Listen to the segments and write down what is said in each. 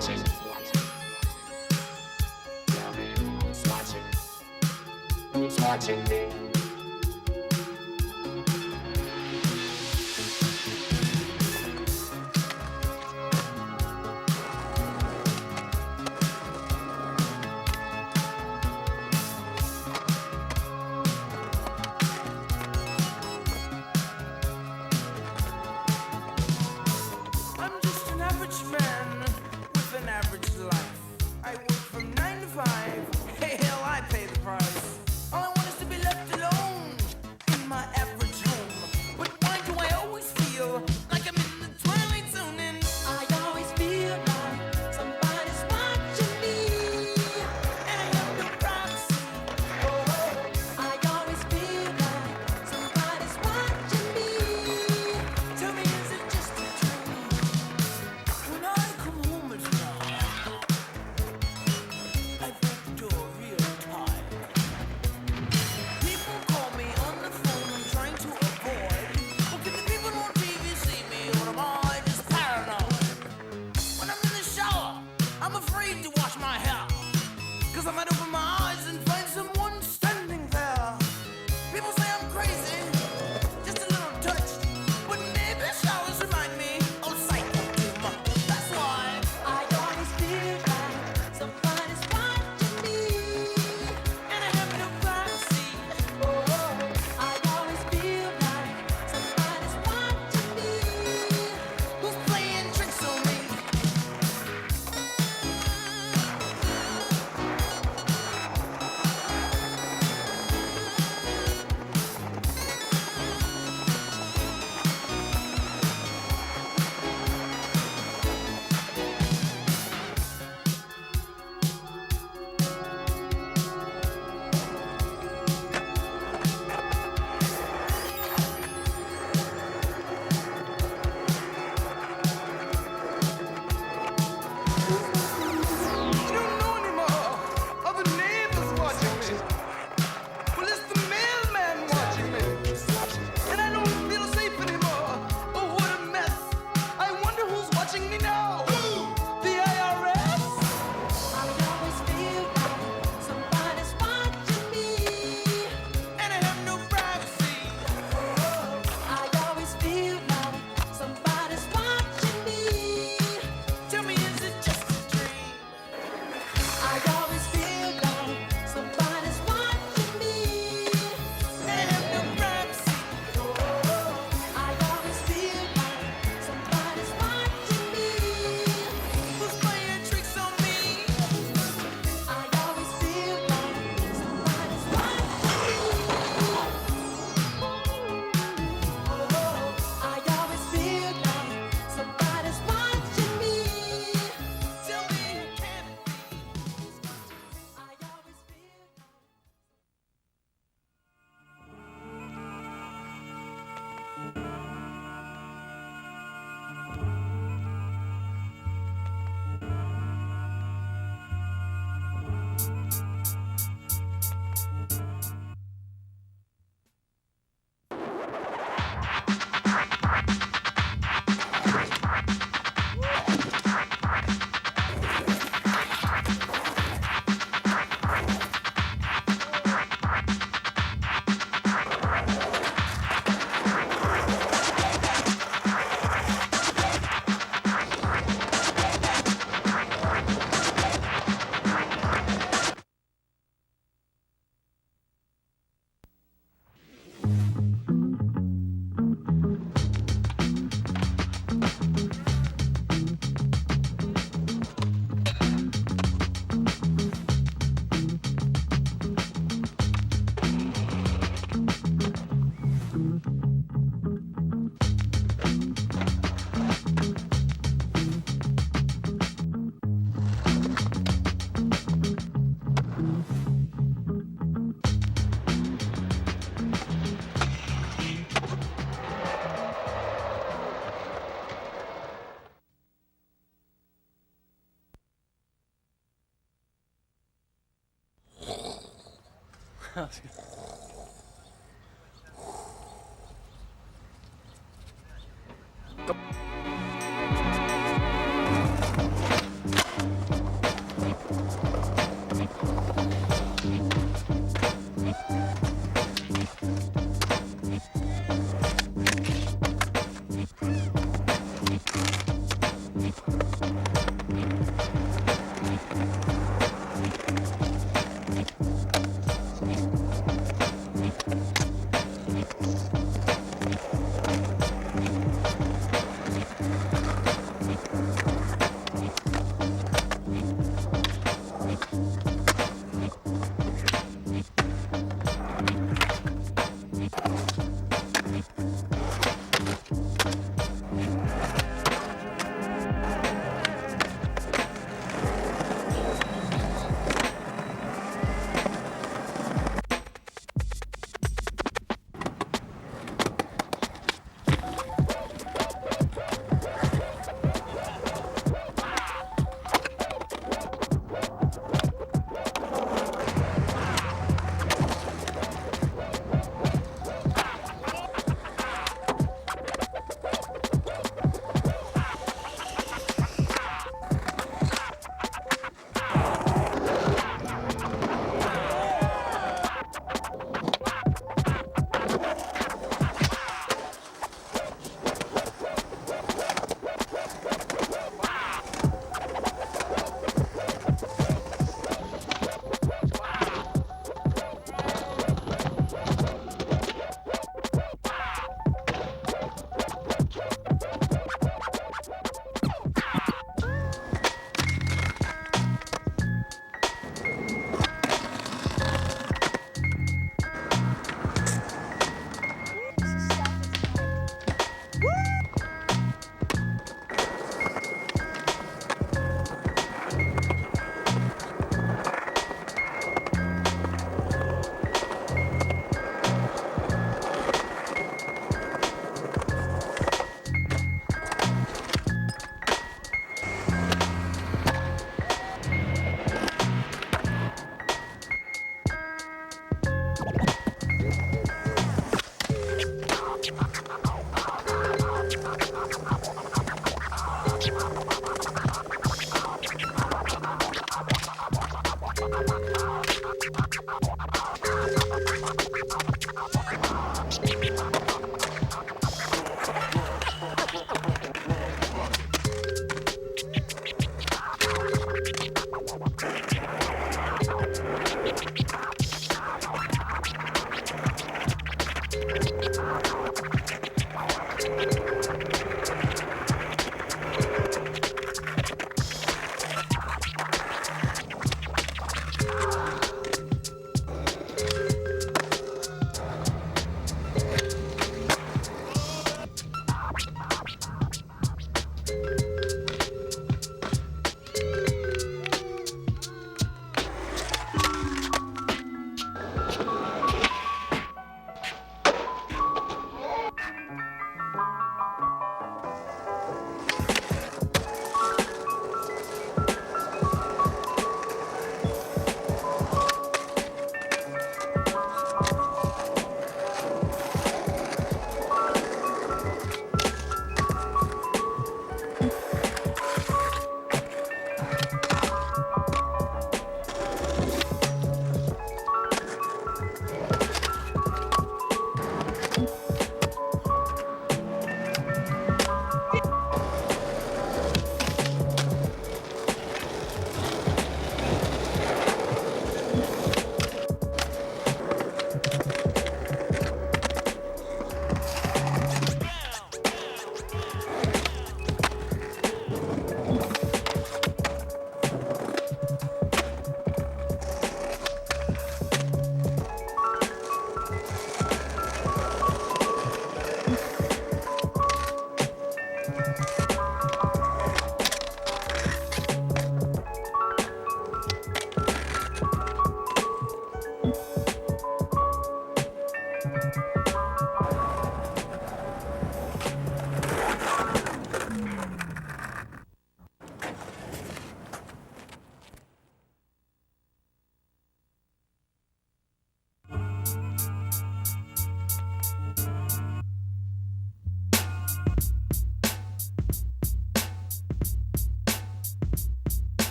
Watching me. I'm just an average man with an average life. I work from 9 to 5. Hey, hell, I pay the price. All I want is to be left alone in my average home. But why do I always feel like I'm in the twilight zone? And I always feel like somebody's watching me, and I have no privacy. Oh, I always feel like somebody's watching me. Tell me, is it just a dream? When I come home at night, I break the door real tight. People call me on the phone, I'm trying to avoid. Well, can the people on TV see me, or am I just paranoid? When I'm in the shower, I'm afraid to wash my hair, 'cause I might open my eyes and find someone standing there. People say I'm crazy, just a little touched, but maybe showers remind me of psycho too much. That's why I always feel like somebody's watching me, and I have no privacy. Oh, I always feel like somebody's watching me. Who's playing tricks on me? I don't know anymore. Are the neighbors watching me? Well, it's the mailman watching me. And I don't feel safe anymore. Oh, what a mess. I wonder who's watching me now. The IRS? I always feel like somebody's watching me, and I have no privacy. I always feel like somebody's watching me. Tell me, is it just a dream? I always feel like somebody's watching me, and I have no privacy. I always feel like somebody's watching me. Who's playing tricks on me? I always feel like somebody's watching me. I always feel like somebody's watching me. Tell me, can it be? I always feel like.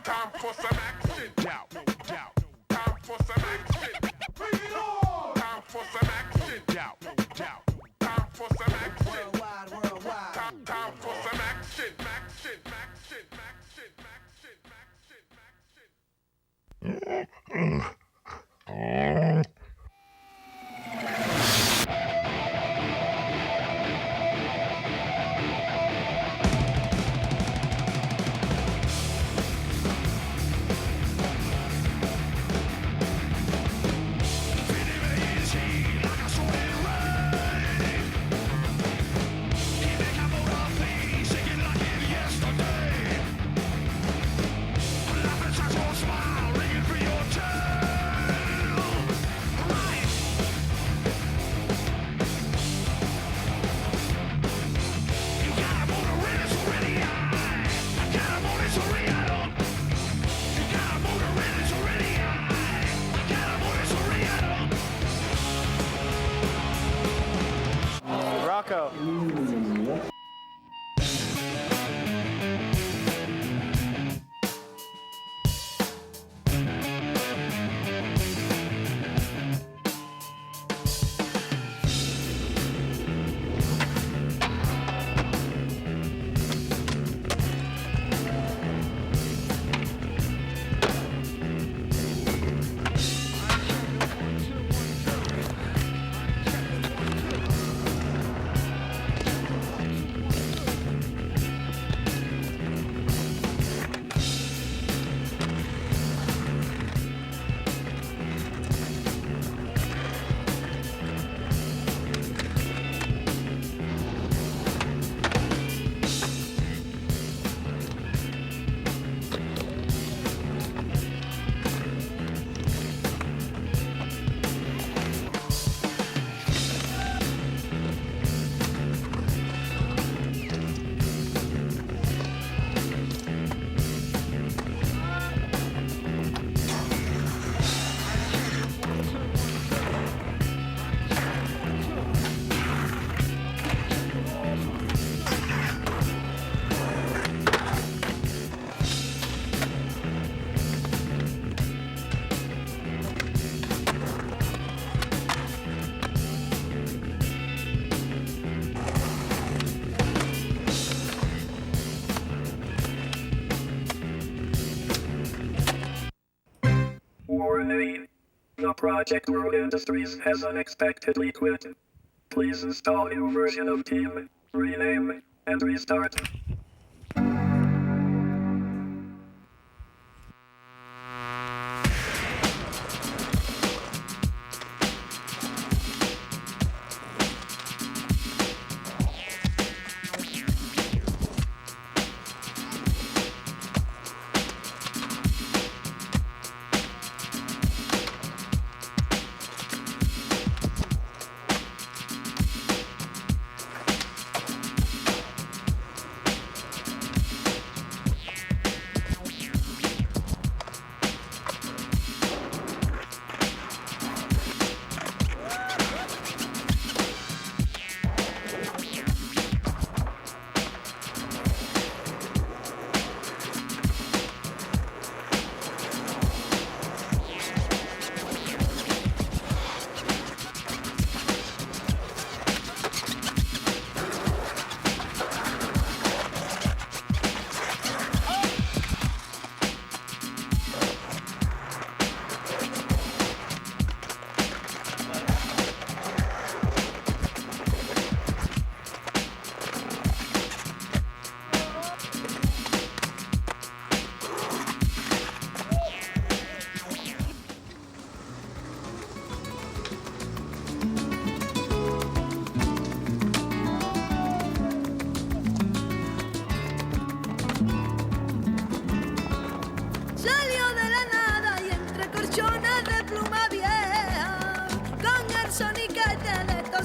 Time for some action. Doubt, no doubt. Time for some action. Bring it on. Time for some action. Doubt, no doubt. Time for some action. Worldwide, worldwide. Time for some action. Action, action, action, action, action, action. Rocco. Warning. The Project World Industries has unexpectedly quit. Please install new version of Team, rename, and restart.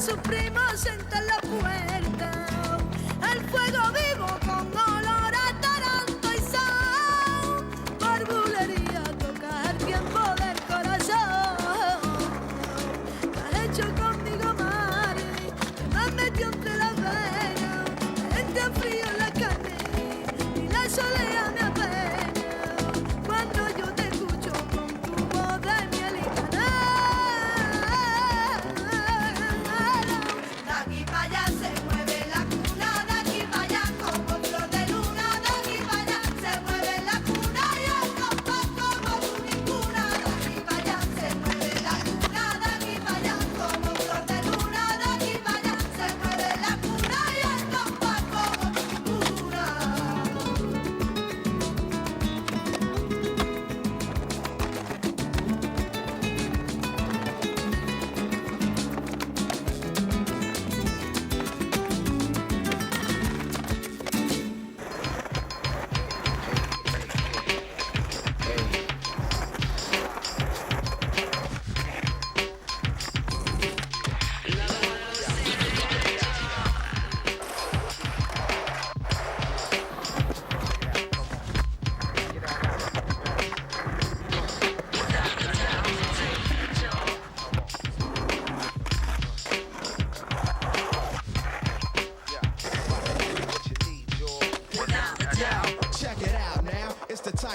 sus primos en la puerta. El fuego vivo con olor a taranto y sal. Por bulería toca el tiempo del corazón. ¿Qué has hecho conmigo, Mari? Que me has metido entre las venas. Entre frío en la carne y la soledad me apena.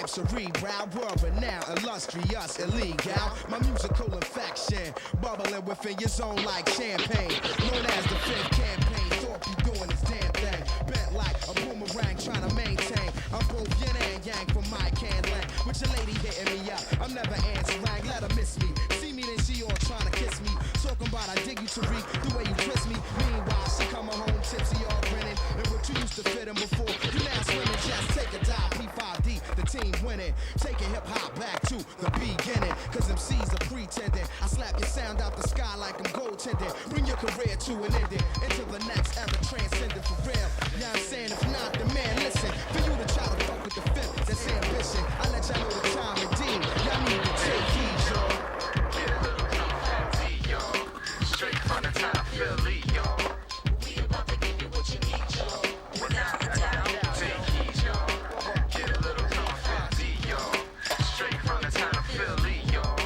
rap cerebral, world renowned, illustrious, illegal. My musical infection, bubbling within your zone like champagne. Known as the fifth campaign, thought you doing this damn thing. Bent like a boomerang trying to maintain. I'm both yin and yang from my can land. With your lady hitting me up, I'm never answering, let her miss me. See me then she all trying to kiss me. Talking about I dig you Tariq, the way you twist me. Meanwhile, she coming home tipsy, all grinning. And what you used to fit in before, you now swimming. Just take a dive, P5D, the team winning. Taking hip hop back to the beginning. Cause MCs are pretending. I slap your sound out the sky like I'm goaltending. Bring your career to an ending. Into the next era, transcending for real. Now I'm saying if not, the man, listen. For you to try to fuck with the fifth, that's ambition. I let y'all know the time and deem. Y'all need to take heed, y'all. Get a little comfy, y'all. Straight from the top, Philly, y'all. We about to give you what you need, y'all. Without a doubt, take heed, y'all. Get a little comfy, y'all. Straight from the top, Philly, y'all.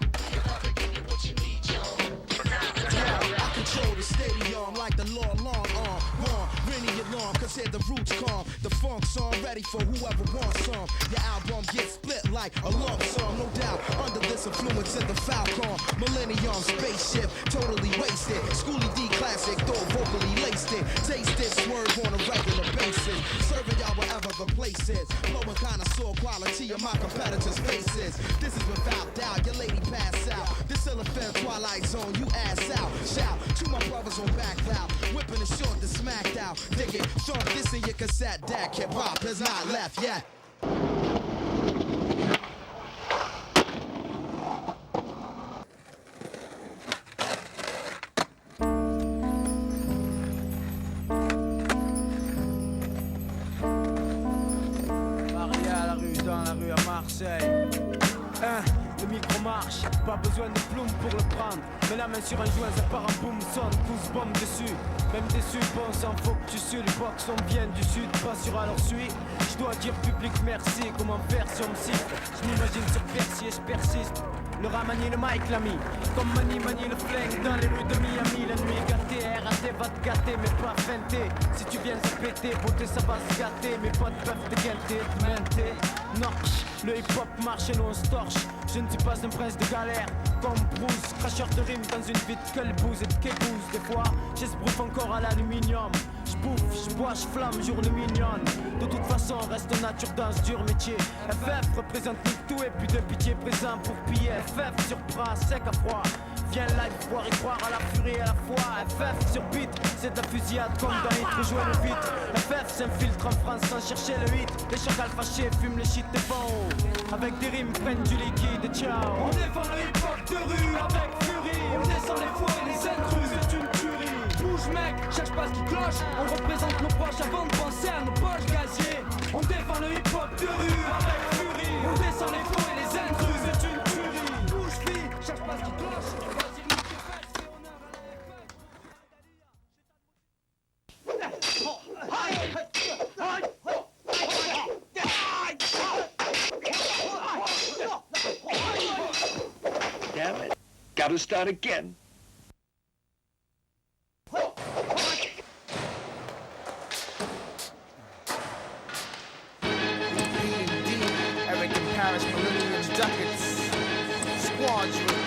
We about to give you what you need, y'all. Without a doubt. I control the stadium like the law long arm. Warm, ring the alarm, cause here the roots calm. The funk song ready for whoever wants some. Your album gets split like a lump sum, no doubt. Under this influence in the Falcon. Millennium spaceship, totally wasted. Schoolie D classic, though vocally laced it. Taste it, swerve on a regular basis. Serving y'all wherever the place is. Blowing connoisseur quality of my competitors' faces. This is without doubt, your lady pass out. This elephant twilight zone, you ass out. Shout to my brothers on back valve. Whipping the short to smacked out. Dig it, thump this in your cassette deck. Hip hop has not left yet. Marseille. Le micro marche, pas besoin de plume pour le prendre. Mets la main sur un joint, ça part en boum, sonne, pousse bombe dessus. Même déçu, bon sang, faut que tu sues. Les box on vient du sud, pas sûr alors suis. Je dois dire public merci, comment faire si on me cite. Je m'imagine sur Percy et je persiste. Le rat manie le mic l'ami, comme manie le flingue dans les rues de Miami. La nuit gâtée, RAT va te gâter mais pas feinter. Si tu viens se péter, beauté ça va se gâter. Mes potes peuvent te guetter, te menter. Norche, le hip hop marche et nous on se torche. Je ne suis pas un prince de galère, comme Bruce, cracheur de rimes dans une vie de quelle-bouse et de quelle-bouse. Des fois, j'esbrouffe encore à l'aluminium. J'bouffe, j'bois, j'flamme, journée mignonne. De toute façon, reste nature dans ce dur métier. FF représente tout et puis de pitié présent pour piller. FF sur bras, sec à froid. Viens live, voir et croire à la furie à la fois. FF sur beat, c'est de la fusillade comme dans Hit, rejouer le vitre. FF s'infiltre en France sans chercher le hit. Les chacals fâchés fument les shit des bons. Avec des rimes prennent du liquide et ciao. On défend le hip hop de rue avec furie. On descend les fois et les intrus, c'est une tuerie. Bouge mec, cherche pas ce qui cloche. On représente nos proches avant de penser à nos poches gaziers. On défend le hip hop de rue avec furie. On descend les fois et les intrus, c'est une tuerie. Bouge fille, cherche pas ce qui cloche. Damn it. Gotta start again. Eric in Paris, Millennium Ducats, Squadron.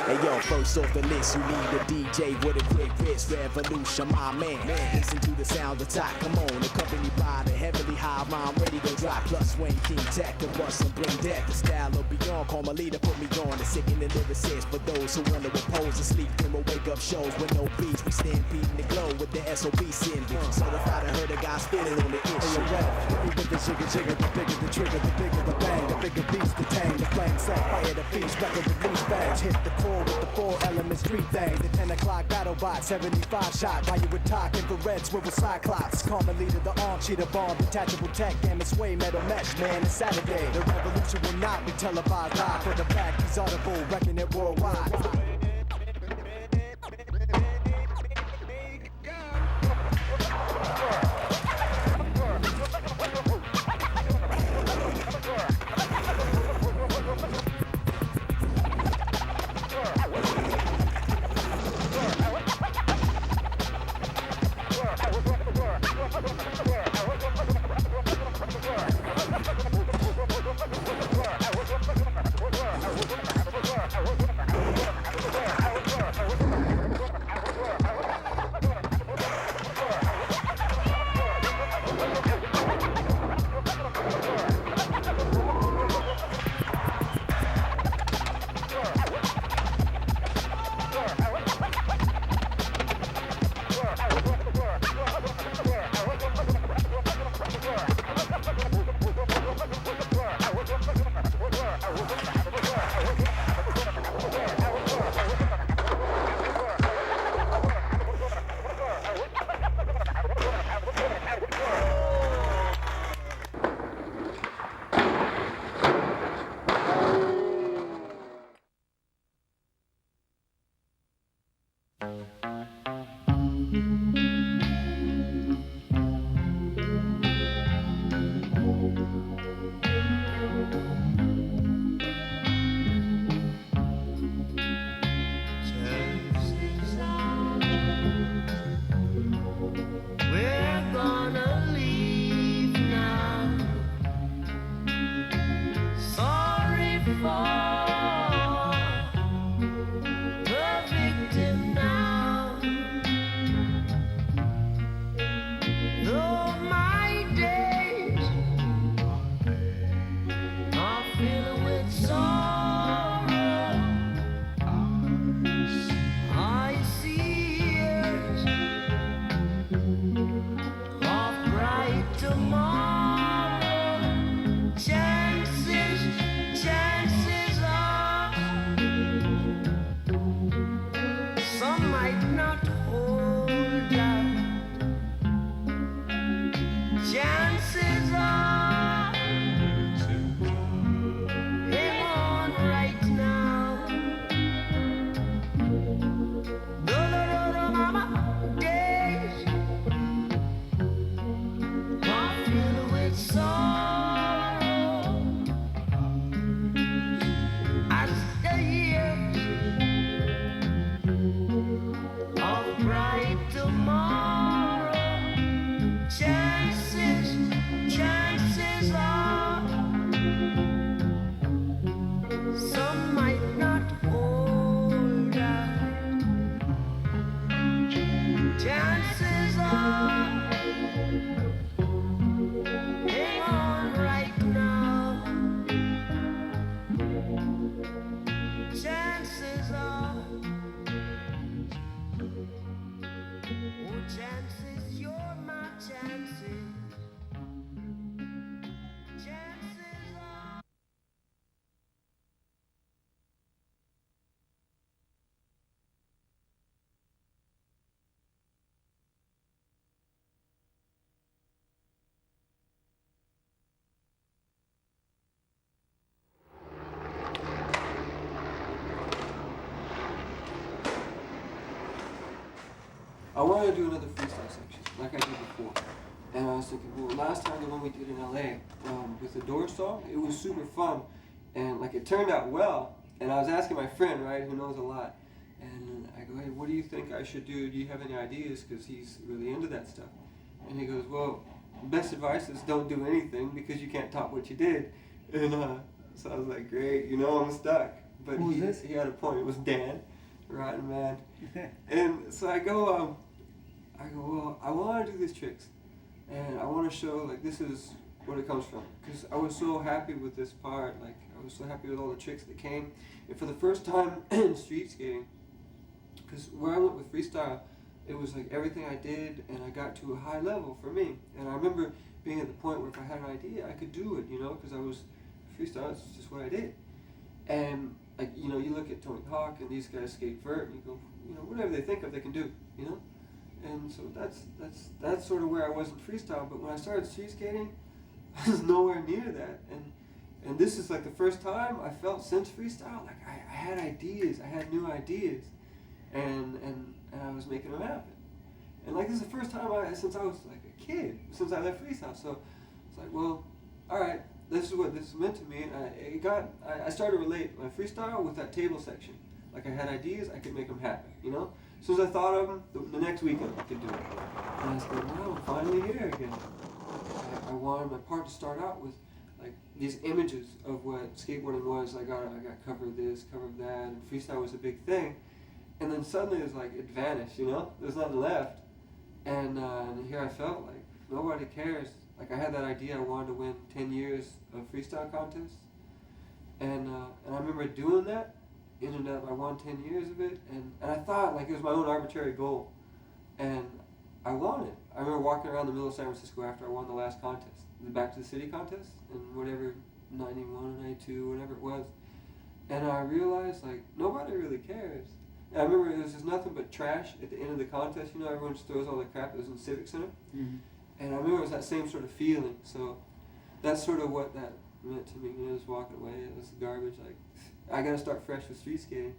Hey yo, first off the list, you need a DJ with a quick wrist. Revolution, my man. He's listen to the sound of top. Come on, accompanied by the heavily high rhyme, ready to drop. Plus Wayne King Tech, the bust and bring death. The style of beyond, call my leader, put me on. The sick and the lyricist, for those who wanna oppose the sleep. Then we'll wake up shows with no beats. We stand beating the glow with the SOB symbol. Certified, I heard a guy spinning on the issue. Even the jigger, the bigger the trigger, the bigger the bang, the bigger beats, the tang, the flame set fire, the beast, record release bags. Hit the core with the 4 elements, 3 things. The 10 o'clock battle bot, 75 shot. While you were talking for red, swivel cyclops. Common leader, the arm cheater bomb, detachable tech, gamma sway, metal mesh, man, it's Saturday. The revolution will not be televised live for the back. He's audible, wrecking it worldwide. I wanted to do another freestyle section, like I did before. And I was thinking, well, last time the one we did in LA with the Doors song, it was super fun. And like it turned out well. And I was asking my friend, right, who knows a lot. And I go, hey, what do you think I should do? Do you have any ideas? Because he's really into that stuff. And he goes, well, best advice is don't do anything because you can't top what you did. And so I was like, great, you know, I'm stuck. But Who was this? he had a point. It was Dan, Rodney, man. And so I go, well, I want to do these tricks, and I want to show like this is what it comes from. Because I was so happy with this part, like I was so happy with all the tricks that came. And for the first time in street skating, because where I went with freestyle, it was like everything I did, and I got to a high level for me. And I remember being at the point where if I had an idea, I could do it, you know, because I was freestyle. It's just what I did. And like, you know, you look at Tony Hawk and these guys skate vert, and you go, you know, whatever they think of, they can do, you know. And so that's sort of where I was in freestyle. But when I started street skating, I was nowhere near that. And this is like the first time I felt since freestyle, like I had ideas, I had new ideas, and I was making them happen. And like this is the first time since I was like a kid, since I left freestyle. So it's like, well, all right, this is what this meant to me. And I started to relate my freestyle with that table section. Like I had ideas, I could make them happen, you know? As soon as I thought of them, the next weekend I could do it. And I was like, wow, I'm finally here again. I wanted my part to start out with like these images of what skateboarding was. I got cover of this, cover of that, and freestyle was a big thing. And then suddenly it was like it vanished, you know? There's nothing left. And here I felt like nobody cares. Like I had that idea I wanted to win 10 years of freestyle contests. And I remember doing that. Ended up I won 10 years of it, and I thought like it was my own arbitrary goal. And I won it. I remember walking around the middle of San Francisco after I won the last contest, the Back to the City contest, and whatever, 91, 92, whatever it was. And I realized like nobody really cares. And I remember there was just nothing but trash at the end of the contest. You know, everyone just throws all the crap that was in Civic Center. Mm-hmm. And I remember it was that same sort of feeling. So that's sort of what that meant to me. You know, just walking away, it was garbage. Like I got to start fresh with street skating,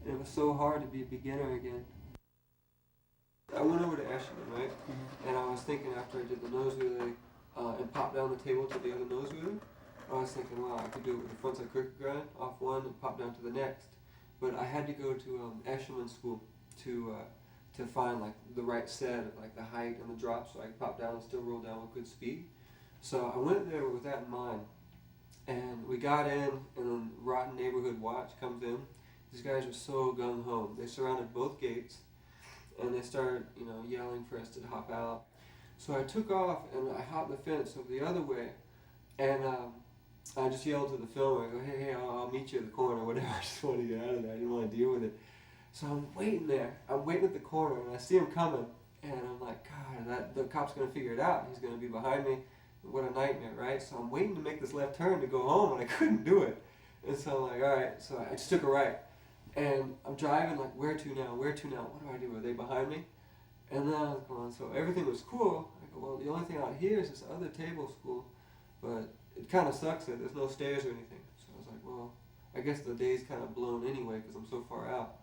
and it was so hard to be a beginner again. I went over to Eshelman, right? Mm-hmm. And I was thinking after I did the nose wheelie and popped down the table to the other nose wheelie, I was thinking, wow, I could do it with the frontside crooked grind off one and pop down to the next. But I had to go to Eshelman school to find like the right set of like the height and the drop so I could pop down and still roll down with good speed. So I went there with that in mind. And we got in, and then Rodney Neighborhood Watch comes in. These guys are so gung-ho. They surrounded both gates, and they started, you know, yelling for us to hop out. So I took off, and I hopped the fence over the other way, and I just yelled to the filmer, I go, hey, I'll meet you at the corner, whatever. I just wanted to get out of there. I didn't want to deal with it. So I'm waiting there. I'm waiting at the corner, and I see him coming, and I'm like, God, the cop's going to figure it out. He's going to be behind me. What a nightmare, right? So I'm waiting to make this left turn to go home, and I couldn't do it. And so I'm like, all right. So I just took a right. And I'm driving like, where to now? Where to now? What do I do? Are they behind me? And then I was going, so everything was cool. I go, well, the only thing out here is this other table school. But it kind of sucks that there's no stairs or anything. So I was like, well, I guess the day's kind of blown anyway because I'm so far out.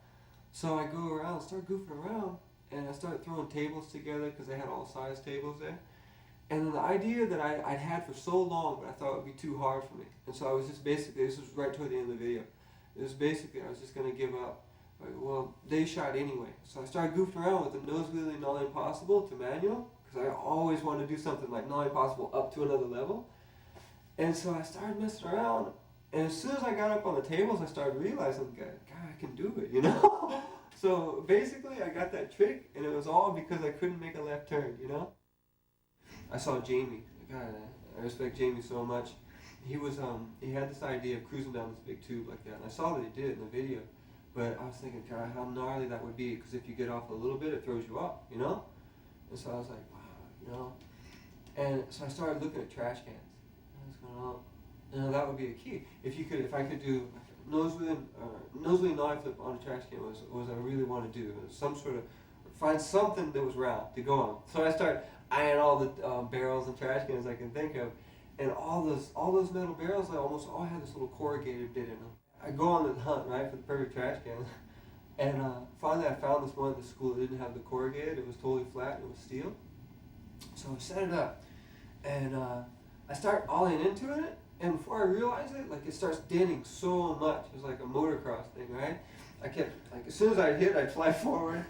So I go around, start goofing around, and I start throwing tables together because they had all size tables there. And then the idea that I'd had for so long, but I thought it would be too hard for me. And so I was just basically, this was right toward the end of the video. It was basically, I was just going to give up. Like, well, they shot anyway. So I started goofing around with the nose wheelie nollie impossible to manual, because I always wanted to do something like nollie impossible up to another level. And so I started messing around. And as soon as I got up on the tables, I started realizing, God, I can do it, you know? So basically, I got that trick, and it was all because I couldn't make a left turn, you know? I saw Jamie. God, I respect Jamie so much. He was he had this idea of cruising down this big tube like that, and I saw that he did it in the video. But I was thinking, God, how gnarly that would be, because if you get off a little bit, it throws you off, you know? And so I was like, wow, you know? And so I started looking at trash cans. I was going, oh, you know, that would be a key. If I could do nose wheelie nollie flip on a trash can was what I really want to do. It was some sort of, find something that was round to go on. So I started eyeing all the barrels and trash cans I can think of, and all those metal barrels, they almost all had this little corrugated bit in them. I go on the hunt, right, for the perfect trash can, and finally I found this one at the school that didn't have the corrugated. It was totally flat, it was steel. So I set it up, and I start ollieing into it, and before I realize it, like, it starts denting so much. It was like a motocross thing, right? I kept, like, as soon as I hit, I'd fly forward.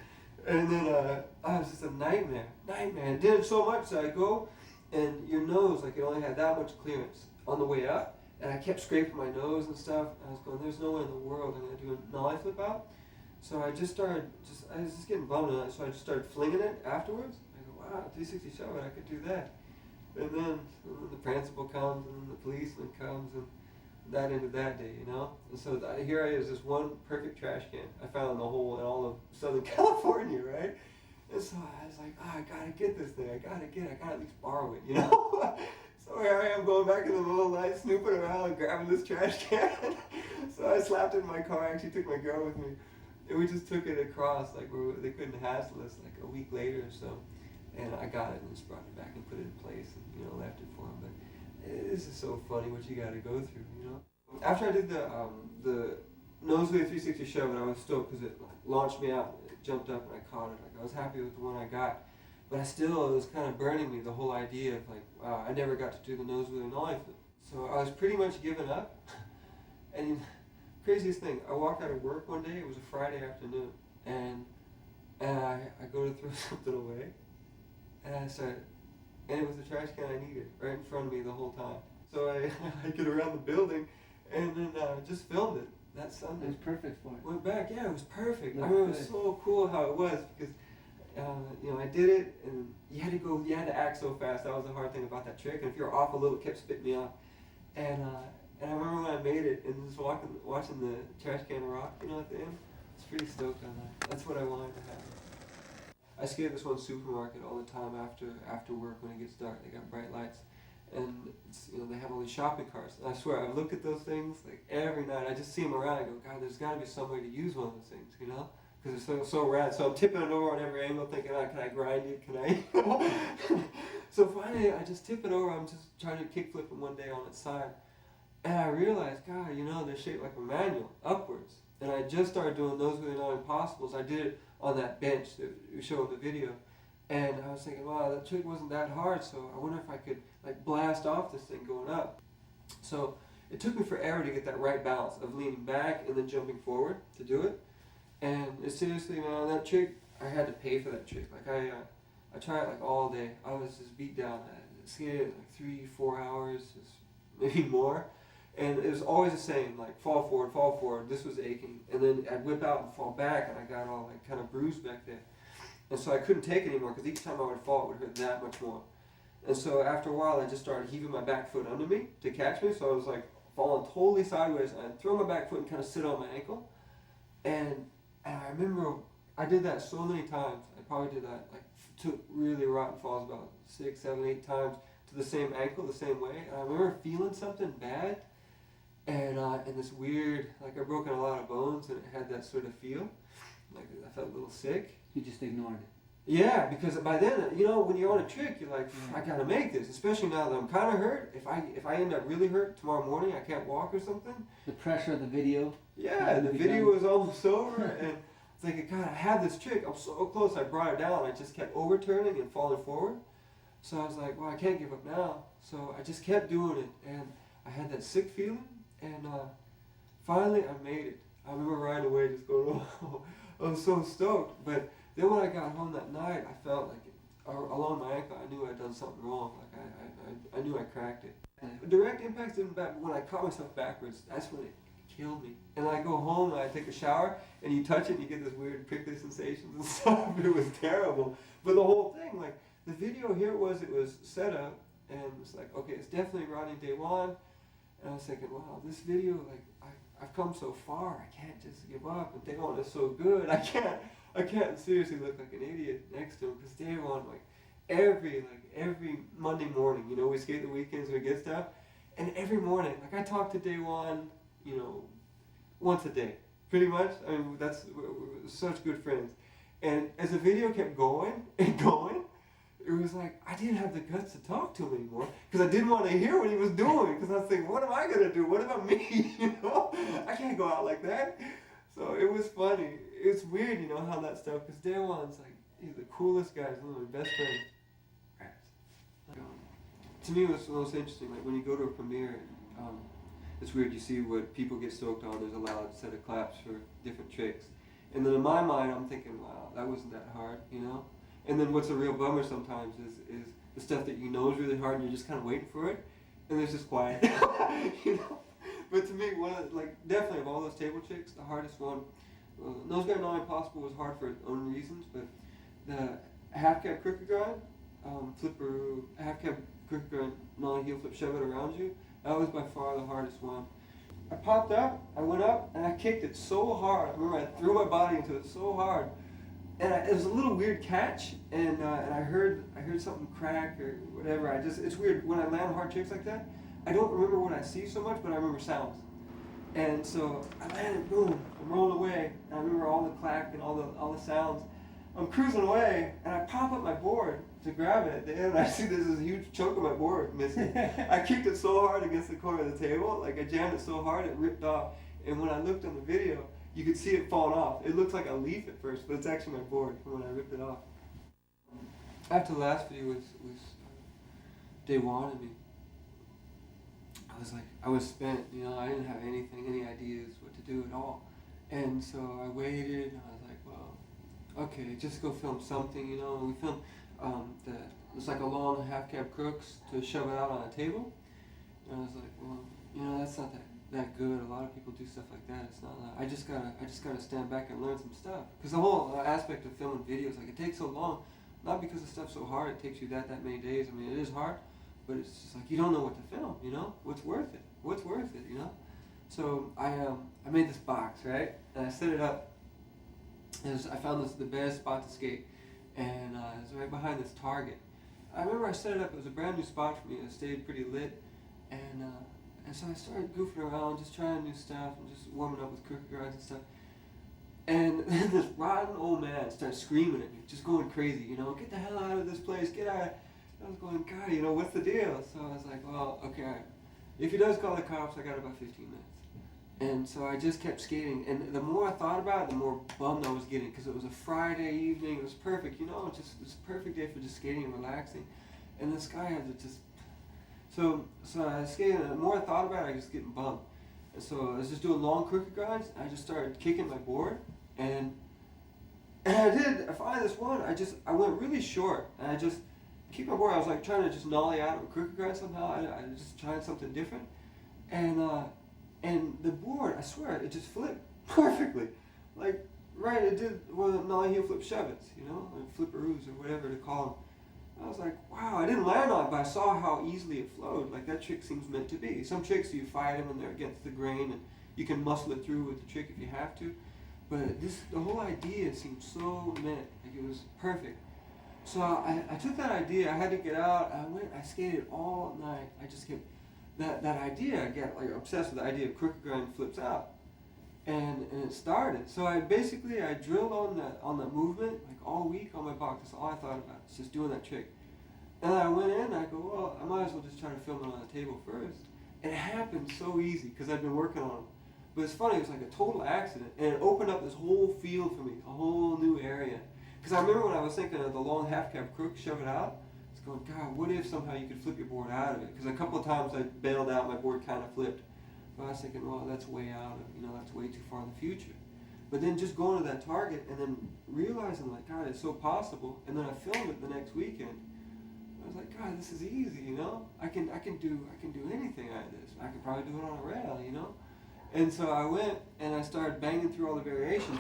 And then it was just a nightmare. It did it so much that I go, and your nose, like, it only had that much clearance on the way up, and I kept scraping my nose and stuff. And I was going, there's no way in the world I'm going to do a nollie flip out. So I was just getting bummed on it, so I just started flinging it afterwards. I go, wow, 360 shove it, I could do that. And then the principal comes, and then the policeman comes, and that ended that day, you know? And so here I is, this one perfect trash can I found in the whole, in all of Southern California, right? And so I was like, I gotta get this thing, I gotta at least borrow it, you know? So here I am going back in the middle of the night, snooping around and grabbing this trash can. So I slapped it in my car, I actually took my girl with me. And we just took it across, like they couldn't hassle us, like a week later or so. And I got it and just brought it back and put it in place and, you know, left it for him. But this is so funny what you gotta go through, you know? After I did the Nosebleed 360 shove, and I was stoked because it launched me out, it jumped up and I caught it. Like I was happy with the one I got. But it was kind of burning me, the whole idea of like, wow, I never got to do the nosebleed and ollie flip. So I was pretty much giving up. And craziest thing, I walked out of work one day, it was a Friday afternoon, and I go to throw something away, and it was the trash can I needed, right in front of me the whole time. So I get around the building, and then just filmed it that Sunday. It was perfect for it. Went back, yeah, it was perfect. Looked I remember it good. was so cool how it was, because you know, I did it, and you had to act so fast. That was the hard thing about that trick, and if you were off a little, it kept spitting me off. And I remember when I made it, and just watching the trash can rock, you know, at the end. I was pretty stoked on that. That's what I wanted to have. I skate at this one supermarket all the time after work when it gets dark. They got bright lights, and you know, they have all these shopping carts. And I swear, I look at those things like every night. I just see them around. I go, God, there's got to be some way to use one of those things, you know? Because it's so rad. So I'm tipping it over on every angle, thinking, can I grind it? Can I? So finally, I just tip it over. I'm just trying to kickflip it one day on its side. And I realized, God, you know, they're shaped like a manual, upwards. And I just started doing those really not impossibles. I did it on that bench that we showed in the video. And I was thinking, wow, that trick wasn't that hard, so I wonder if I could like blast off this thing going up. So it took me forever to get that right balance of leaning back and then jumping forward to do it. And seriously, man, that trick, I had to pay for that trick. Like I tried it like all day. I was just beat down. I skated like 3-4 hours, maybe more. And it was always the same, like fall forward, this was aching. And then I'd whip out and fall back, and I got all like kind of bruised back there. And so I couldn't take it anymore, because each time I would fall, it would hurt that much more. And so after a while, I just started heaving my back foot under me to catch me. So I was like falling totally sideways, and I'd throw my back foot and kind of sit on my ankle. And I remember I did that so many times. I probably did that, like, took really rotten falls about 6, 7, 8 times to the same ankle, the same way. And I remember feeling something bad. And this weird, like I've broken a lot of bones, and it had that sort of feel. Like I felt a little sick. You just ignored it. Yeah, because by then, you know, when you're on a trick, you're like, I gotta make this. Especially now that I'm kind of hurt. If I end up really hurt tomorrow morning, I can't walk or something. The pressure of the video. Yeah, the video was almost over, and it's like, God, I had this trick. I'm so close. I brought it down. I just kept overturning and falling forward. So I was like, well, I can't give up now. So I just kept doing it, and I had that sick feeling. And finally, I made it. I remember right away just going, oh, I was so stoked. But then when I got home that night, I felt like, along my ankle, I knew I'd done something wrong. Like I knew I cracked it. Direct impacts didn't back, but when I caught myself backwards, that's when it killed me. And I go home and I take a shower, and you touch it, and you get this weird prickly sensations and stuff. It was terrible. But the whole thing, like the video here it was set up, and it's like, okay, it's definitely Rodney Daewon. And I was thinking, wow, this video, like, I've come so far, I can't just give up. And Daewon is so good, I can't seriously look like an idiot next to him. Because Daewon, like every Monday morning, you know, we skate the weekends, we get stuff. And every morning, like I talk to Daewon, you know, once a day, pretty much. I mean, we're such good friends. And as the video kept going and going, it was like, I didn't have the guts to talk to him anymore, because I didn't want to hear what he was doing, because I was thinking, what am I going to do? What about me? You know, I can't go out like that. So it was funny. It's weird, you know, how that stuff, because Daewon's like, he's the coolest guy, he's one of my best friends. To me, it was most interesting, like when you go to a premiere, it's weird, you see what people get stoked on, there's a loud set of claps for different tricks. And then in my mind, I'm thinking, wow, that wasn't that hard, you know? And then what's a real bummer sometimes is the stuff that you know is really hard and you're just kind of waiting for it, and there's just quiet, you know. But to me, definitely of all those table tricks, the hardest one, Nose Guard Not Impossible was hard for its own reasons, but the half cab crooked grind flipper, half cab, crooked grind, nollie heel flip, shove it around you. That was by far the hardest one. I popped up, I went up, and I kicked it so hard. I remember I threw my body into it so hard. And it was a little weird catch, and I heard something crack or whatever. It's weird, when I land hard tricks like that, I don't remember what I see so much, but I remember sounds. And so I landed, boom, I'm rolling away, and I remember all the clack and all the sounds. I'm cruising away, and I pop up my board to grab it at the end, and I see there's this huge chunk of my board missing. I kicked it so hard against the corner of the table, like I jammed it so hard it ripped off. And when I looked on the video, you could see it falling off. It looks like a leaf at first, but it's actually my board from when I ripped it off. After the last video was Daewon and me, I was spent, you know, I didn't have any ideas what to do at all. And so I waited, and I was like, well, okay, just go film something, you know. And we filmed it's like a long half cab crooks to shove it out on a table. And I was like, well, you know, that's not that good. A lot of people do stuff like that. It's not that. I just gotta stand back and learn some stuff. Because the whole aspect of filming videos, like, it takes so long, not because the stuff's so hard, it takes you that many days. I mean, it is hard, but it's just like you don't know what to film, you know? What's worth it, you know? So I made this box, right? And I set it up. I found the best spot to skate, and it was right behind this Target. I remember I set it up. It was a brand new spot for me. It stayed pretty lit, and so I started goofing around, just trying new stuff, and just warming up with crooked grinds and stuff. And then this rotten old man started screaming at me, just going crazy, you know, get the hell out of this place, get out. I was going, God, you know, what's the deal? So I was like, well, okay, if he does call the cops, I got about 15 minutes. And so I just kept skating, and the more I thought about it, the more bummed I was getting, because it was a Friday evening. It was perfect, you know, it was a perfect day for just skating and relaxing. And this guy had to just, so I skated, and the more I thought about it, I was getting bummed. And so I was just doing long crooked grinds, and I just started kicking my board, and I finally this one, I went really short, and I just kicked my board. I was like trying to just nollie out of a crooked grind somehow. I just tried something different, and the board, I swear, it just flipped perfectly. Like, right, it did one of the nollie heel flip shove-its, you know, or flipperoos or whatever to call them. I was like, wow, I didn't land on it, but I saw how easily it flowed. Like, that trick seems meant to be. Some tricks, you fight them and they're against the grain, and you can muscle it through with the trick if you have to. But the whole idea seemed so meant, like it was perfect. So I took that idea, I had to get out, I skated all night. I just kept, that idea, I got like obsessed with the idea of crooked grind flips out. And it started. So I drilled on the movement like all week on my box. That's all I thought about. It's just doing that trick. And then I went in and I go, well, I might as well just try to film it on the table first. And it happened so easy because I'd been working on it. But it's funny, it was like a total accident. And it opened up this whole field for me, a whole new area. Because I remember when I was thinking of the long half cab crook, shove it out, it's going, God, what if somehow you could flip your board out of it? Because a couple of times I bailed out, my board kind of flipped. But I was thinking, well, that's way out of, you know, that's way too far in the future. But then just going to that Target and then realizing, like, God, it's so possible. And then I filmed it the next weekend. I was like, God, this is easy, you know? I can do anything out of this. I could probably do it on a rail, you know? And so I went and I started banging through all the variations.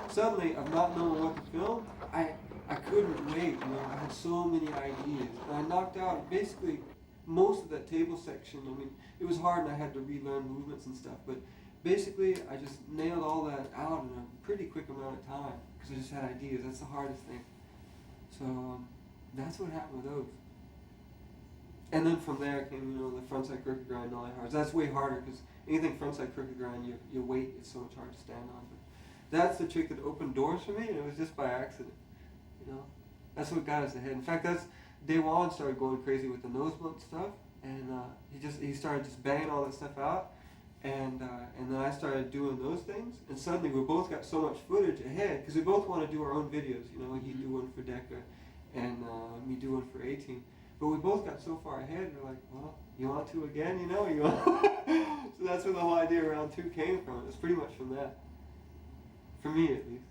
Suddenly, of not knowing what to film, I couldn't wait, you know? I had so many ideas. And I knocked out basically most of that table section. I mean, it was hard and I had to relearn movements and stuff, but basically I just nailed all that out in a pretty quick amount of time because I just had ideas. That's the hardest thing. So that's what happened with those. And then from there came, you know, the frontside crooked grind, nollie hards. That's way harder because anything frontside crooked grind, your weight is so much hard to stand on. But that's the trick that opened doors for me, and it was just by accident. You know, that's what got us ahead. In fact, that's Daewon started going crazy with the nose blunt stuff, and he started just banging all that stuff out, and then I started doing those things, and suddenly we both got so much footage ahead because we both want to do our own videos. You know, he do one for Decca, and me do one for 18. But we both got so far ahead, we're like, well, you want to again, you know? You want So that's where the whole idea of Round 2 came from. It was pretty much from that. For me, at least.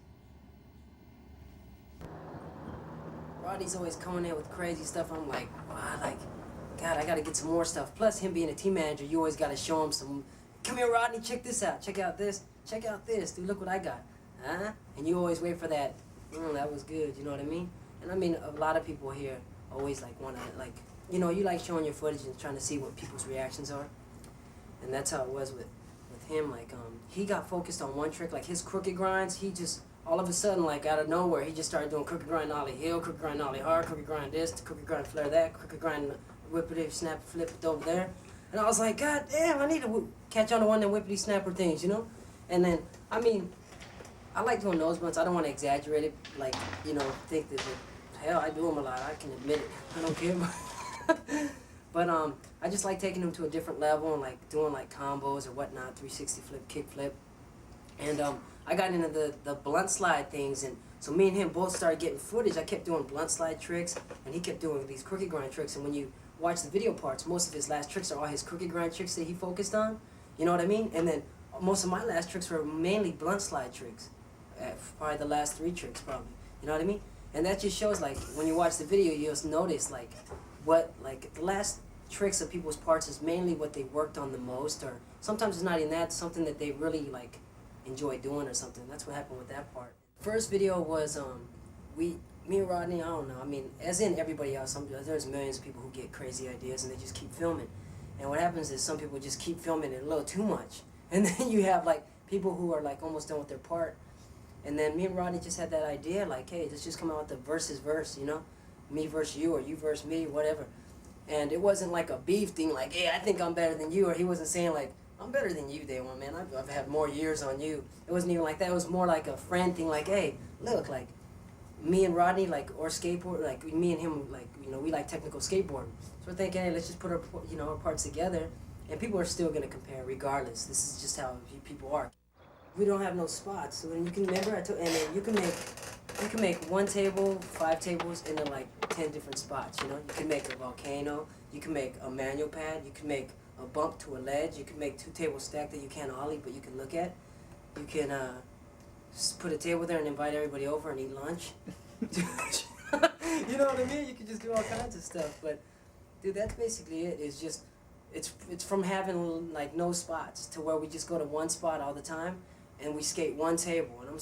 Rodney's always coming in with crazy stuff. I'm like, wow, God, I gotta get some more stuff. Plus, him being a team manager, you always gotta show him some, come here, Rodney, check this out. Check out this. Check out this. Dude, look what I got. Huh? And you always wait for that, that was good, you know what I mean? And I mean, a lot of people here, always like want to like, you know, you like showing your footage and trying to see what people's reactions are, and that's how it was with him. Like he got focused on one trick, like his crooked grinds. He just all of a sudden, like out of nowhere, he just started doing crooked grind ollie heel, crooked grind ollie hard, crooked grind this, crooked grind flare that, crooked grind whippity snap flip it over there. And I was like, God damn, I need to catch on to one of them whippity snapper things, you know? And then, I mean, I like doing nose blunts. I don't want to exaggerate it, like, you know, think that, hell, I do them a lot. I can admit it. I don't care. But I just like taking them to a different level and, like, doing, like, combos or whatnot, 360 flip, kick flip. And I got into the blunt slide things, and so me and him both started getting footage. I kept doing blunt slide tricks, and he kept doing these crooked grind tricks. And when you watch the video parts, most of his last tricks are all his crooked grind tricks that he focused on. You know what I mean? And then most of my last tricks were mainly blunt slide tricks. Probably the last 3 tricks, probably. You know what I mean? And that just shows, like, when you watch the video, you'll notice, like, what, like, the last tricks of people's parts is mainly what they worked on the most, or sometimes it's not even that, something that they really, like, enjoy doing or something. That's what happened with that part. First video was, me and Rodney, I don't know, I mean, as in everybody else, there's millions of people who get crazy ideas and they just keep filming. And what happens is some people just keep filming it a little too much. And then you have, like, people who are, like, almost done with their part. And then me and Rodney just had that idea, like, hey, let's just come out with the versus verse, you know? Me versus you, or you versus me, whatever. And it wasn't like a beef thing, like, hey, I think I'm better than you, or he wasn't saying, like, I'm better than you, Daewon, man. I've had more years on you. It wasn't even like that. It was more like a friend thing, like, hey, look, like, me and Rodney, like, or skateboard, like, me and him, like, you know, we like technical skateboarding. So we're thinking, hey, let's just put our, you know, our parts together, and people are still going to compare regardless. This is just how people are. We don't have no spots, so when you can remember, and then you can make one table, 5 tables into like 10 different spots. You know, you can make a volcano, you can make a manual pad, you can make a bump to a ledge, you can make 2 tables stacked that you can't ollie, but you can look at. You can just put a table there and invite everybody over and eat lunch. You know what I mean? You can just do all kinds of stuff. But dude, that's basically it. It's just it's from having like no spots to where we just go to one spot all the time and we skate one table, and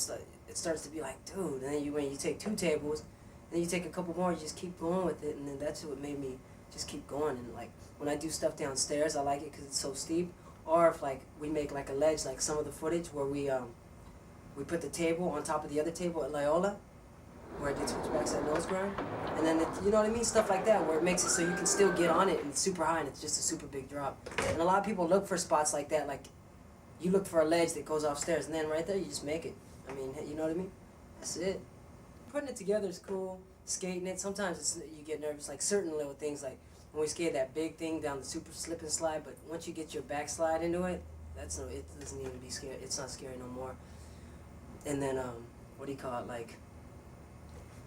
it starts to be like, dude. And then when you take 2 tables, then you take a couple more, you just keep going with it, and then that's what made me just keep going. And like when I do stuff downstairs, I like it because it's so steep. Or if like we make like a ledge, like some of the footage where we put the table on top of the other table at Loyola, where it gets switchbacks at nose grind, and then you know what I mean, stuff like that, where it makes it so you can still get on it and it's super high and it's just a super big drop. And a lot of people look for spots like that, like you look for a ledge that goes off stairs, and then right there you just make it. I mean, you know what I mean? That's it. Putting it together is cool. Skating it, sometimes you get nervous, like certain little things, like when we skated that big thing down the super slip and slide, but once you get your backslide into it, it doesn't even be scary. It's not scary no more. And then what do you call it? Like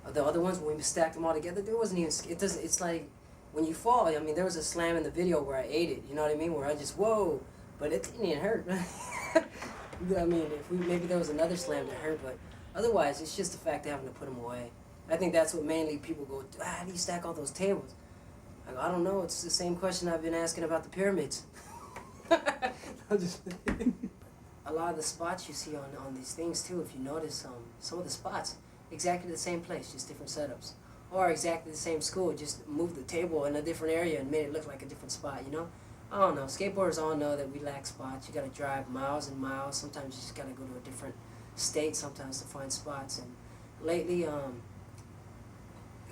the other ones, when we stacked them all together, there wasn't even. It's like when you fall. I mean, there was a slam in the video where I ate it. You know what I mean? Where I just whoa, but it didn't even hurt. I mean, maybe there was another slam that hurt, but otherwise, it's just the fact of having to put them away. I think that's what mainly people go, how do you stack all those tables? I go, I don't know. It's the same question I've been asking about the pyramids. A lot of the spots you see on these things too, if you notice, some of the spots, exactly the same place, just different setups. Or exactly the same school, just moved the table in a different area and made it look like a different spot, you know? I don't know. Skateboarders all know that we lack spots. You gotta drive miles and miles. Sometimes you just gotta go to a different state sometimes to find spots. And lately, the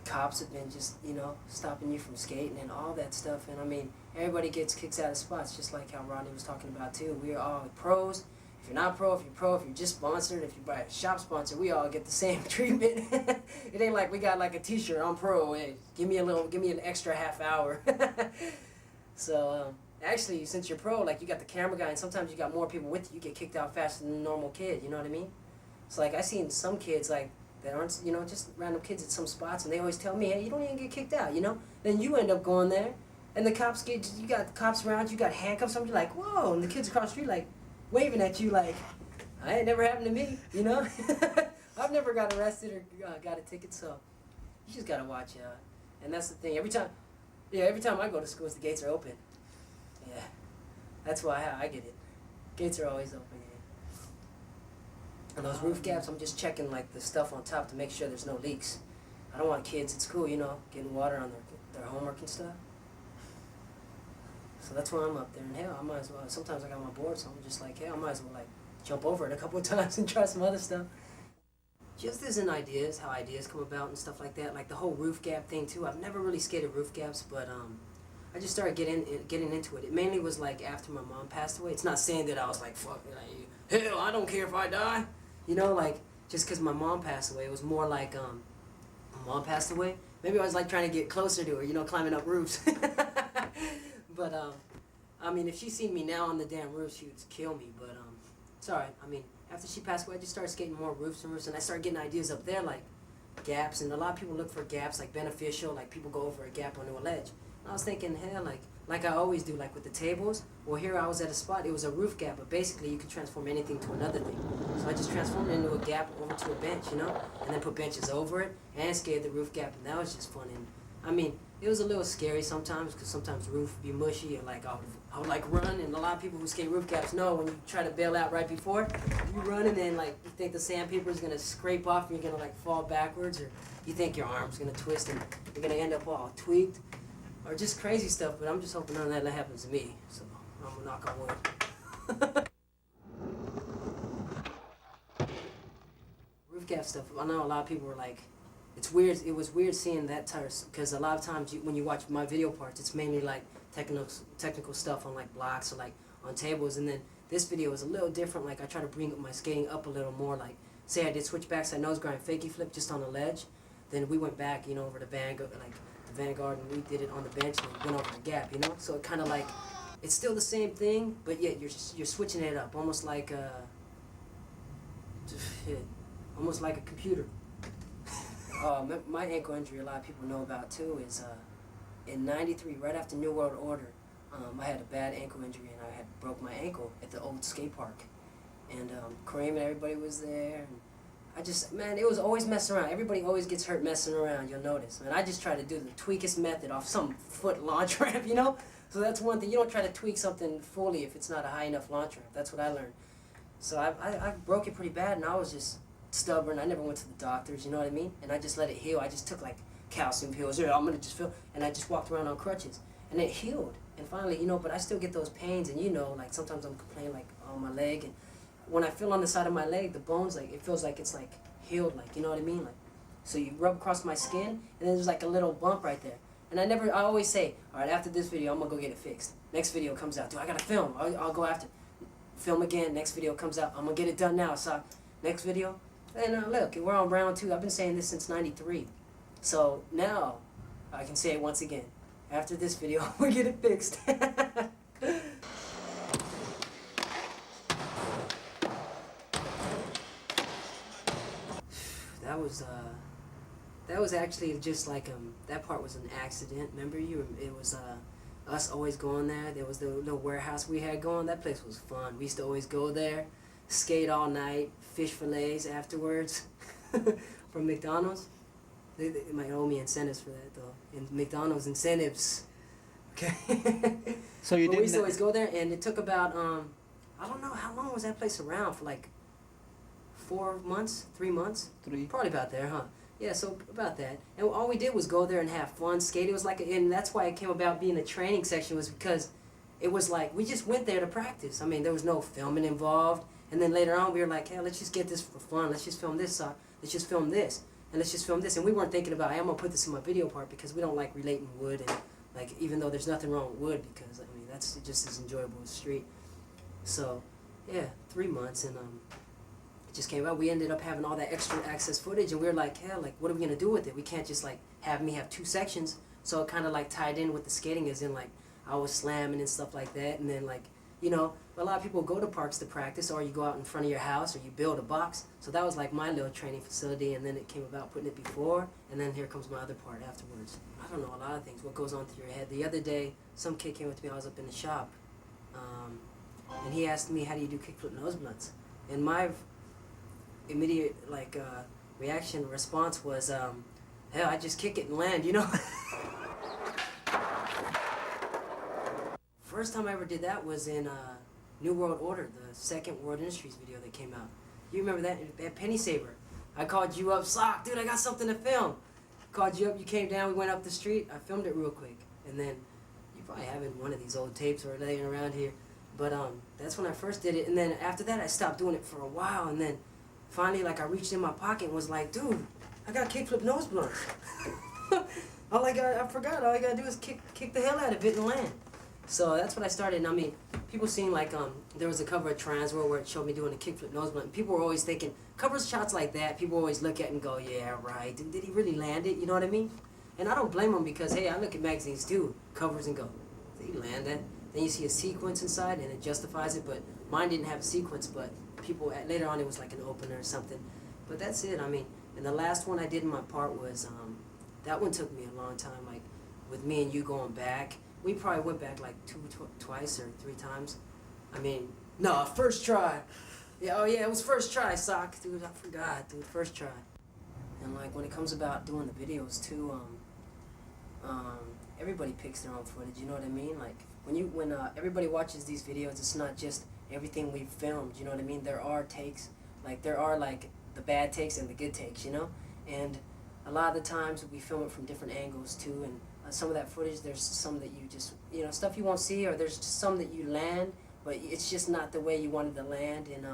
cops have been just, you know, stopping you from skating and all that stuff. And I mean, everybody gets kicks out of spots, just like how Rodney was talking about too. We're all pros. If you're not pro, if you're pro, if you're just sponsored, if you buy a shop sponsor, we all get the same treatment. It ain't like we got like a t-shirt, I'm pro, hey, give me an extra half hour. So, actually, since you're pro, like you got the camera guy and sometimes you got more people with you, you get kicked out faster than a normal kid, you know what I mean? So like I seen some kids like that aren't, you know, just random kids at some spots, and they always tell me, hey, you don't even get kicked out, you know? Then you end up going there, and the cops you got cops around, you got handcuffs, something like, whoa, and the kids across the street like waving at you like, I ain't never happened to me, you know? I've never got arrested or got a ticket, so you just gotta watch out. And that's the thing, every time I go to schools, the gates are open. Yeah, that's why I get it. Gates are always open, yeah. And those roof gaps, I'm just checking like the stuff on top to make sure there's no leaks. I don't want kids at school, you know, getting water on their homework and stuff. So that's why I'm up there. And hell, I might as well. Sometimes I got my board, so I'm just like, hell, I might as well like jump over it a couple of times and try some other stuff. Just as in ideas, how ideas come about and stuff like that. Like the whole roof gap thing too. I've never really skated roof gaps, but I just started getting into it. It mainly was like after my mom passed away. It's not saying that I was like, fuck, like, hell, I don't care if I die. You know, like just because my mom passed away. It was more like my mom passed away. Maybe I was like trying to get closer to her, you know, climbing up roofs. But I mean, if she seen me now on the damn roof, she would kill me. But it's alright. I mean, after she passed away, I just started skating more roofs, and I started getting ideas up there like gaps. And a lot of people look for gaps like beneficial, like people go over a gap onto a ledge. And I was thinking, hell, like I always do, like with the tables. Well, here I was at a spot. It was a roof gap, but basically you can transform anything to another thing. So I just transformed it into a gap over to a bench, you know, and then put benches over it and skated the roof gap, and that was just fun. And I mean, it was a little scary sometimes because sometimes the roof would be mushy, and like I would like run, and a lot of people who skate roof gaps know when you try to bail out right before, you run and then like you think the sandpaper is gonna scrape off and you're gonna like fall backwards, or you think your arm's gonna twist and you're gonna end up all tweaked, or just crazy stuff. But I'm just hoping none of that happens to me. So I'm gonna knock on wood. Roof gap stuff. I know a lot of people were like, it's weird. It was weird seeing that type, because a lot of times when you watch my video parts, it's mainly like technical stuff on like blocks or like on tables, and then this video is a little different. Like I try to bring my skating up a little more. Like say I did switch backside nose grind fakie flip just on the ledge, then we went back, you know, over the Vanguard, and we did it on the bench and went over the gap, you know. So it kind of like it's still the same thing, but yet you're switching it up, almost like almost like a computer. My ankle injury, a lot of people know about too, is in '93, right after New World Order, I had a bad ankle injury, and I had broke my ankle at the old skate park. And Kareem and everybody was there, and I just, man, it was always messing around. Everybody always gets hurt messing around, you'll notice. And I just try to do the tweakest method off some foot launch ramp, you know? So that's one thing. You don't try to tweak something fully if it's not a high enough launch ramp. That's what I learned. So I broke it pretty bad, and I was just stubborn. I never went to the doctors, you know what I mean? And I just let it heal. I just took like calcium pills, I'm gonna just feel, and I just walked around on crutches, and it healed. And finally, you know, but I still get those pains, and you know, like sometimes I'm complaining like on my leg, and when I feel on the side of my leg, the bones, like it feels like it's like healed, like, you know what I mean? Like, so you rub across my skin, and then there's like a little bump right there. And I always say, all right, after this video, I'm gonna go get it fixed. Next video comes out, dude, I gotta film. I'll go after, film again. Next video comes out, I'm gonna get it done now. So next video. And look, we're on round 2. I've been saying this since '93. So now I can say it once again. After this video, we'll get it fixed. That was actually just like that part was an accident. Remember it was us always going there. There was the little warehouse we had going. That place was fun. We used to always go there, skate all night, fish fillets afterwards from McDonald's. They might owe me incentives for that though. And McDonald's incentives. Okay. So you but didn't. We used to always go there, and it took about I don't know how long was that place around for, like 4 months, 3 months. 3. Probably about there, huh? Yeah, so about that. And all we did was go there and have fun, skate. It was like, and that's why it came about being a training section, was because it was like we just went there to practice. I mean, there was no filming involved. And then later on, we were like, hey, let's just get this for fun. Let's just film this. Let's just film this. And let's just film this. And we weren't thinking about, hey, I'm going to put this in my video part, because we don't like relating wood. And like, even though there's nothing wrong with wood, because, I mean, that's just as enjoyable as street. So, yeah, 3 months. And it just came out. We ended up having all that extra access footage. And we were like, hell, like, what are we going to do with it? We can't just, like, have me have 2 sections. So it kind of, like, tied in with the skating, as in, like, I was slamming and stuff like that. And then, like, you know, a lot of people go to parks to practice, or you go out in front of your house, or you build a box. So that was like my little training facility, and then it came about putting it before, and then here comes my other part afterwards. I don't know, a lot of things, what goes on through your head. The other day, some kid came with me, I was up in the shop, and he asked me, how do you do kickflip nose blunts? And my immediate, like, reaction, response was, hell, I just kick it and land, you know? First time I ever did that was in New World Order, the second World Industries video that came out. You remember that? At Penny Saver. I called you up, Sock, dude, I got something to film. called you up, you came down, we went up the street, I filmed it real quick. And then, you probably have it in one of these old tapes or laying around here. But that's when I first did it. And then after that, I stopped doing it for a while. And then finally, like, I reached in my pocket and was like, dude, I got kickflip nose blunts. I forgot, all I gotta do is kick the hell out of it and land. So that's what I started. And I mean, people seen like, there was a cover of Transworld where it showed me doing a kickflip nose blunt. And people were always thinking, cover shots like that, people always look at and go, yeah, right, did he really land it? You know what I mean? And I don't blame them because, hey, I look at magazines too, covers and go, did he land that? Then you see a sequence inside and it justifies it, but mine didn't have a sequence, but people, later on it was like an opener or something. But that's it, I mean, and the last one I did in my part was, that one took me a long time, like, with me and you going back. We probably went back like twice or 3 times. I mean, no, first try. Yeah, oh yeah, it was first try, Sock. Dude, I forgot, dude, first try. And like, when it comes about doing the videos too, everybody picks their own footage, you know what I mean? Like, when everybody watches these videos, it's not just everything we've filmed, you know what I mean? There are takes, like, there are like the bad takes and the good takes, you know? And a lot of the times we film it from different angles too, and some of that footage, there's some that you just, you know, stuff you won't see, or there's just some that you land, but it's just not the way you wanted to land. And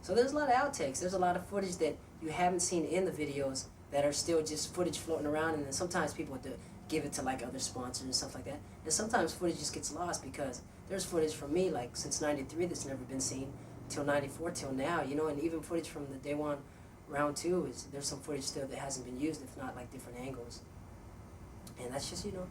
so there's a lot of outtakes. There's a lot of footage that you haven't seen in the videos that are still just footage floating around, and then sometimes people do give it to like other sponsors and stuff like that. And sometimes footage just gets lost because there's footage from me like since '93 that's never been seen till '94 till now, you know, and even footage from the Daewon Round2 there's some footage still that hasn't been used, if not like different angles. And that's just, you know,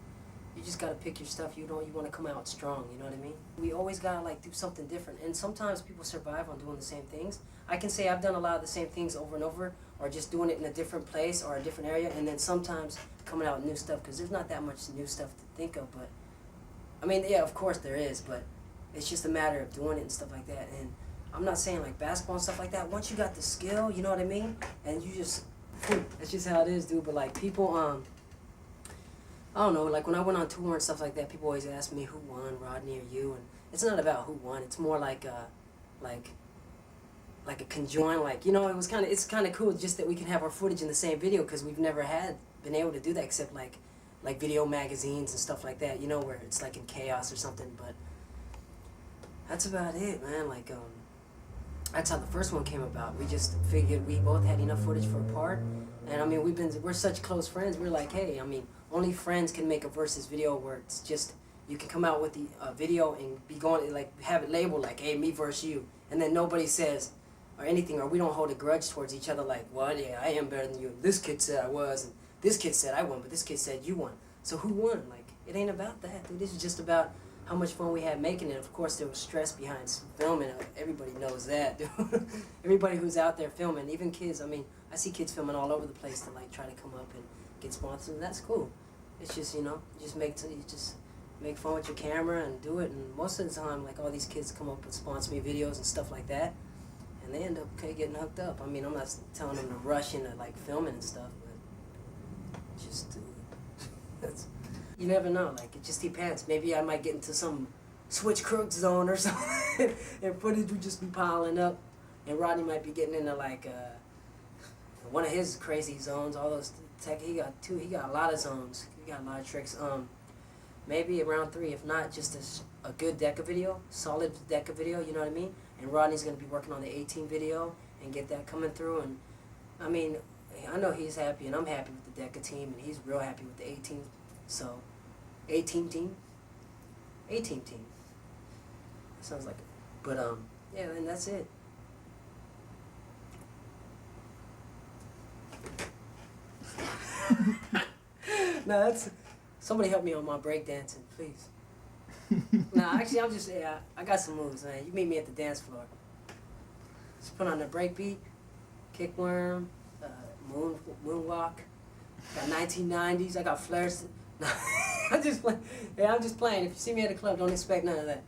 you just gotta pick your stuff. You want to come out strong, you know what I mean? We always gotta like do something different. And sometimes people survive on doing the same things. I can say I've done a lot of the same things over and over, or just doing it in a different place or a different area, and then sometimes coming out with new stuff, because there's not that much new stuff to think of. But I mean, yeah, of course there is, but it's just a matter of doing it and stuff like that. And I'm not saying like basketball and stuff like that. Once you got the skill, you know what I mean, and you just, that's just how it is, dude. But like people, I don't know, like when I went on tour and stuff like that, people always ask me who won, Rodney or you, and it's not about who won. It's more like a conjoined, like, you know, it's kind of cool just that we can have our footage in the same video, because we've never been able to do that except like video magazines and stuff like that, you know, where it's like in chaos or something. But that's about it, man. Like that's how the first one came about. We just figured we both had enough footage for a part, and I mean we're such close friends. We're like, hey, I mean, only friends can make a versus video where it's just, you can come out with the video and be going, like, have it labeled like, hey, me versus you, and then nobody says or anything, or we don't hold a grudge towards each other like, well, yeah, I am better than you. This kid said I was, and this kid said I won, but this kid said you won. So who won? Like, it ain't about that, dude. This is just about how much fun we had making it. Of course, there was stress behind filming. Everybody knows that, dude. Everybody who's out there filming, even kids. I mean, I see kids filming all over the place to like try to come up and get sponsored, and that's cool. It's just, you know, you just make fun with your camera and do it. And most of the time, like, all these kids come up and sponsor me videos and stuff like that, and they end up getting hooked up. I mean, I'm not telling them to rush into like filming and stuff, but just do it. You never know. Like, it just depends. Maybe I might get into some switch crook zone or something, and footage would just be piling up, and Rodney might be getting into like one of his crazy zones. All those tech, he got a lot of zones. He got a lot of tricks. Maybe around 3, if not, just a good Deca video, solid Deca video, you know what I mean? And Rodney's gonna be working on the 18 video and get that coming through. And I mean, I know he's happy, and I'm happy with the Deca team, and he's real happy with the 18. So, 18 team. Sounds like it. But yeah, and that's it. No, that's, somebody help me on my breakdancing, please. No, actually, I'm just, yeah, I got some moves, man. You meet me at the dance floor. Just put on the break beat, kickworm, moonwalk. Got 1990s. I got flares. I'm just playing. Yeah, I'm just playing. If you see me at a club, don't expect none of that.